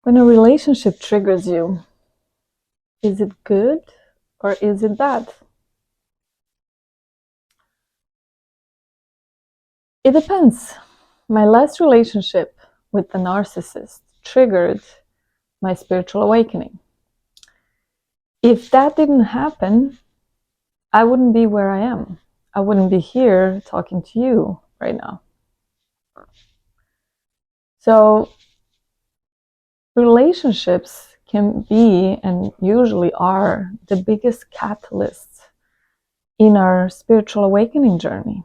When a relationship triggers you, is it good or is it bad? It depends. My last relationship with the narcissist triggered my spiritual awakening. If that didn't happen, I wouldn't be where I am. I wouldn't be here talking to you right now. So, relationships can be and usually are the biggest catalysts in our spiritual awakening journey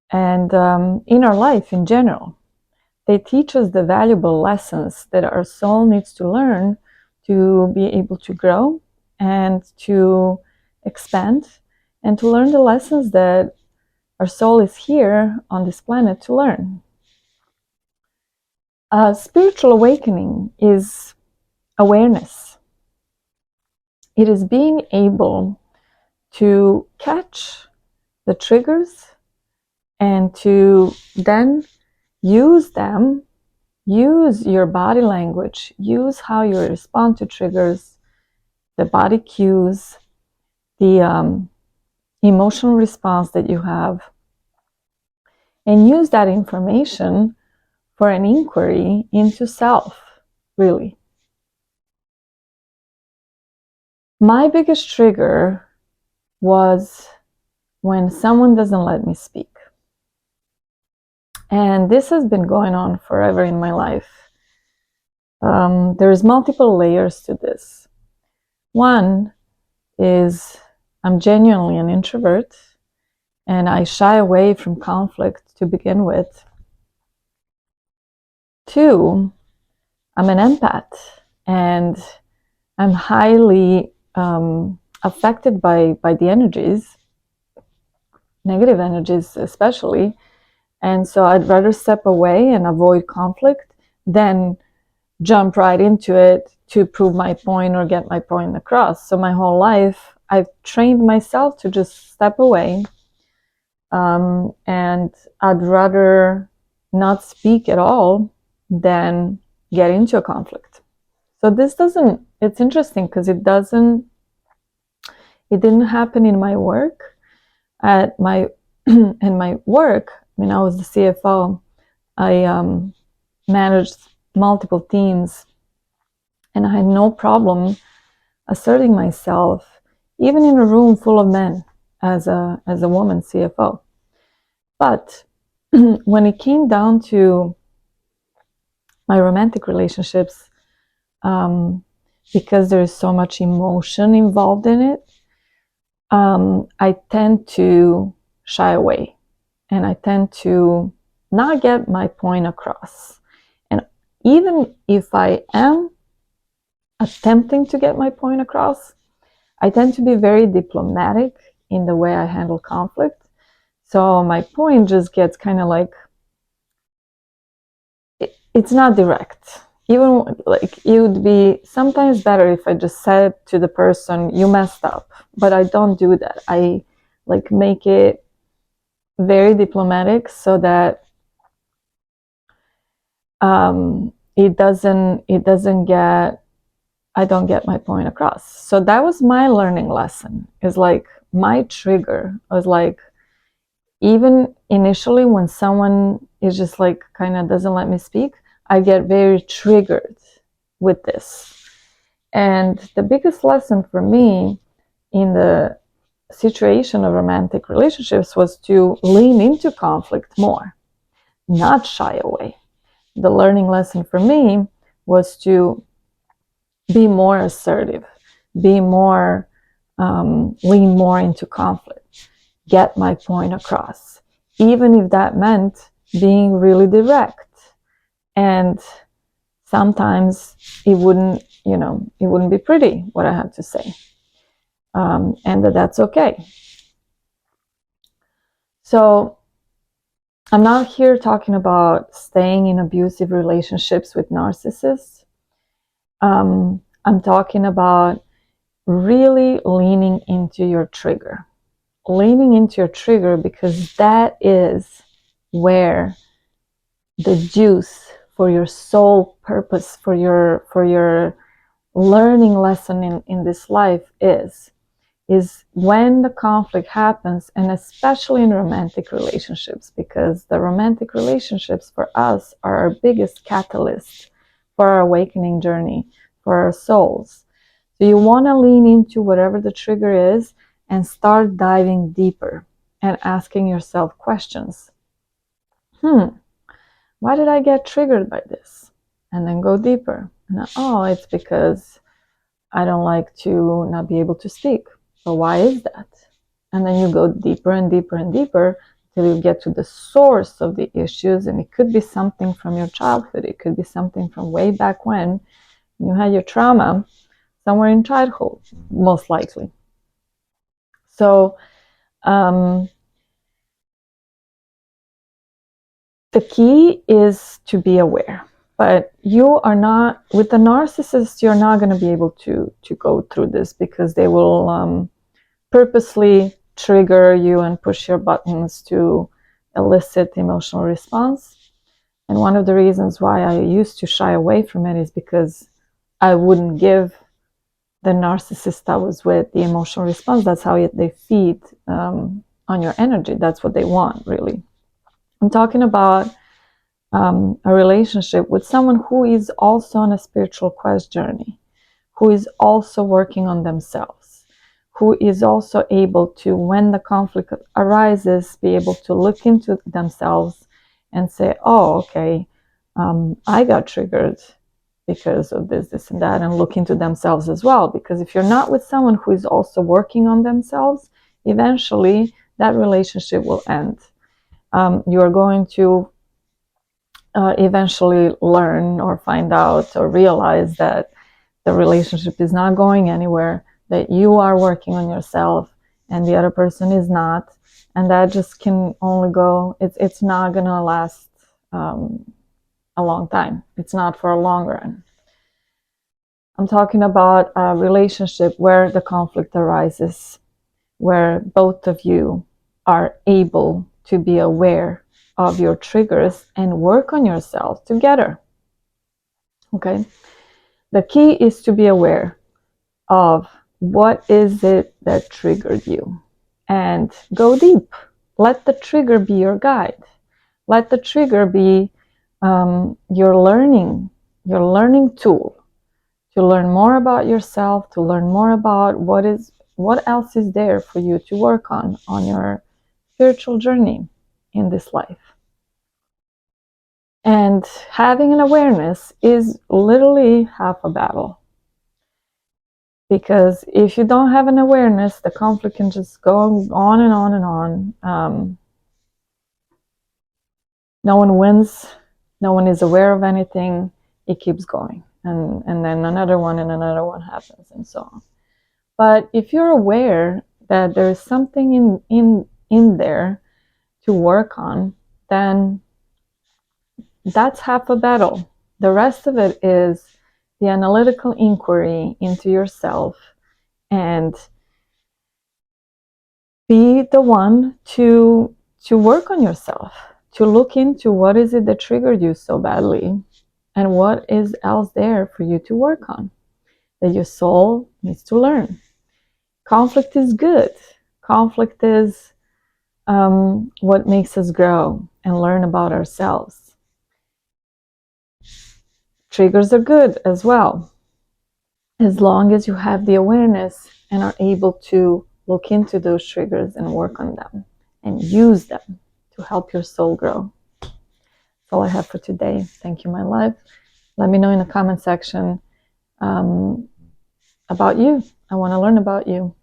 and in our life in general. They teach us the valuable lessons that our soul needs to learn to be able to grow and to expand and to learn the lessons that our soul is here on this planet to learn. Spiritual awakening is awareness. It is being able to catch the triggers and to then use them, use your body language, use how you respond to triggers, the body cues, the emotional response that you have, and use that information for an inquiry into self, really. My biggest trigger was when someone doesn't let me speak. And this has been going on forever in my life. There's multiple layers to this. One is I'm genuinely an introvert and I shy away from conflict to begin with. Two, I'm an empath and I'm highly affected by the energies, negative energies especially. And so I'd rather step away and avoid conflict than jump right into it to prove my point or get my point across. So my whole life, I've trained myself to just step away, and I'd rather not speak at all than get into a conflict. So this doesn't, it's interesting because it didn't happen in my work. At my, in my work, when I was the CFO, I managed multiple teams and I had no problem asserting myself, even in a room full of men as a woman CFO. But when it came down to my romantic relationships, because there is so much emotion involved in it, I tend to shy away and I tend to not get my point across. And even if I am attempting to get my point across, I tend to be very diplomatic in the way I handle conflict. So my point just gets kind of like, it's not direct. Even like it would be sometimes better if I just said to the person, you messed up, but I don't do that. I like make it very diplomatic so that I don't get my point across. So that was my learning lesson. Is like my trigger was like, even initially when someone is just like kind of doesn't let me speak, I get very triggered with this. And the biggest lesson for me in the situation of romantic relationships was to lean into conflict more, not shy away. The learning lesson for me was to be more assertive, be more, lean more into conflict, get my point across, even if that meant being really direct. And sometimes it wouldn't be pretty what I had to say. And that's okay. So I'm not here talking about staying in abusive relationships with narcissists. I'm talking about really leaning into your trigger. Leaning into your trigger because that is where the juice for your soul purpose, for your learning lesson in this life is when the conflict happens, and especially in romantic relationships, because the romantic relationships for us are our biggest catalyst for our awakening journey, for our souls. So you want to lean into whatever the trigger is and start diving deeper and asking yourself questions. Why did I get triggered by this? And then go deeper. And it's because I don't like to not be able to speak. So why is that? And then you go deeper and deeper and deeper till you get to the source of the issues. And it could be something from your childhood. It could be something from way back when you had your trauma somewhere in childhood, most likely. So the key is to be aware. But you are not, with the narcissist, you're not going to be able to go through this, because they will purposely trigger you and push your buttons to elicit emotional response. And one of the reasons why I used to shy away from it is because I wouldn't give the narcissist I was with the emotional response. That's how they feed on your energy. That's what they want, really. I'm talking about a relationship with someone who is also on a spiritual quest journey, who is also working on themselves, who is also able to, when the conflict arises, be able to look into themselves and say, oh, okay, I got triggered because of this and that, and look into themselves as well. Because if you're not with someone who is also working on themselves, eventually that relationship will end. You are going to eventually learn or find out or realize that the relationship is not going anywhere, that you are working on yourself and the other person is not, and that just can only go, it's not gonna last a long time. It's not for a long run. I'm talking about a relationship where the conflict arises, where both of you are able to be aware of your triggers and work on yourself together. Okay? The key is to be aware of what is it that triggered you, and go deep. Let the trigger be your guide. Let the trigger be your learning tool, to learn more about yourself, to learn more about what else is there for you to work on your spiritual journey in this life. And having an awareness is literally half a battle. Because if you don't have an awareness, the conflict can just go on and on and on. No one wins. No one is aware of anything. It keeps going. And then another one and another one happens, and so on. But if you're aware that there's something in there to work on, then that's half a battle. The rest of it is the analytical inquiry into yourself, and be the one to work on yourself, to look into what is it that triggered you so badly, and what is else there for you to work on, that your soul needs to learn. Conflict is good. Conflict is what makes us grow and learn about ourselves. Triggers are good as well, as long as you have the awareness and are able to look into those triggers and work on them and use them to help your soul grow. That's all I have for today. Thank you, my love. Let me know in the comment section about you. I want to learn about you.